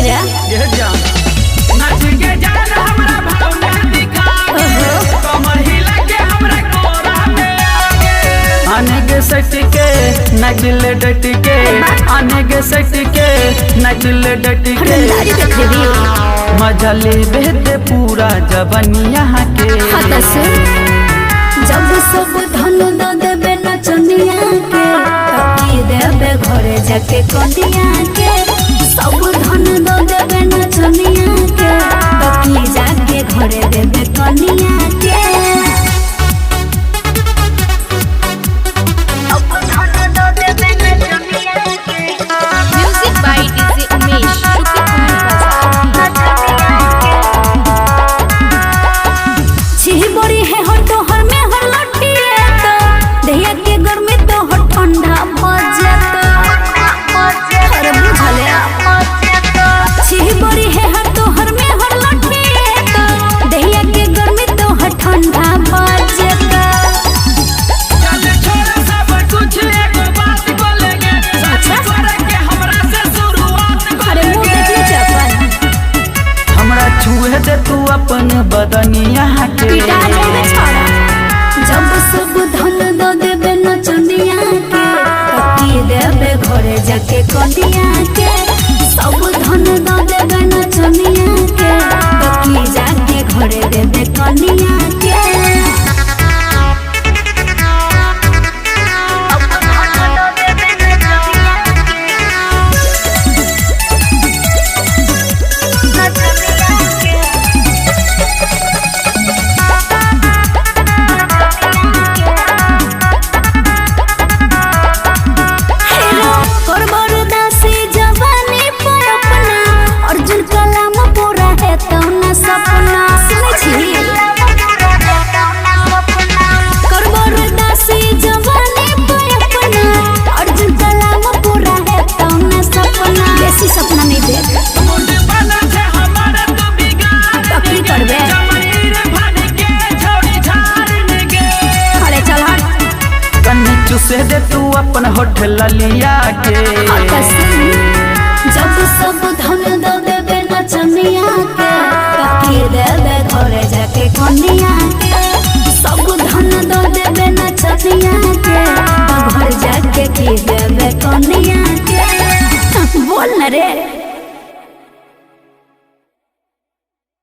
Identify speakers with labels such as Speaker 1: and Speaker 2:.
Speaker 1: के रे
Speaker 2: ये जान नाच के जान हमरा भावना दिखावे कमर हिला के हमरा कोरा में आगे आने के सट के नचल डट के आने के सट के नचल डट के
Speaker 1: दाढ़ी देख रे
Speaker 2: मजा ले बेहते पूरा जबनिया के
Speaker 1: जब सब धन द देबे नचनिया के तकी देबे घरे जाके कनिया के सब धन द देबे नचनिया के तकी जाके घरे देबे कनिया के सब धन द देबे नचनिया के
Speaker 3: म्यूजिक बाय डीजे उमेश
Speaker 1: छी बड़ी है हो तोहर में हर लटिए तो दहिया के गर्मी तो हो ठंडा भजत अरे बुझले छी बड़ी है हर तोहर में हर लटिए तो दहिया के गर्मी तो हो ठंडा भजत
Speaker 2: चल छोड़ सब कुछ एगो बात को लेगे सच करे के हमरा से शुरुआत
Speaker 1: अरे मुंह देखले चपन
Speaker 2: हमरा छुए दे तू अपन बदनिया के
Speaker 1: पिटाने में छोड़ा जब सब धन द देबे नचनिया के तकी देबे घरे जाके कनिया के सब धन द देबे नचनिया के तकी जाके घरे देबे कनिया के अर्जुन कलाम पूरा है तो न सपना सुनै छी करबर दासी जवानी पे अपना अर्जुन कलाम पूरा है तो न सपना बेसी सपना नहीं देख
Speaker 2: मुंड बना छे हमारा तो बिगाड़
Speaker 1: तकली करबे
Speaker 2: जमीर भर के छोड़ी झाड़ के
Speaker 1: अरे चल हट
Speaker 2: कन्नी चुसे दे तू अपन होठ ललिया के
Speaker 1: जब सब धन द देबे नचनिया के तकी देबे घरे जाके कनिया के सब धन द देबे नचनिया के घर जाके की देबे कनिया के बोल न रे।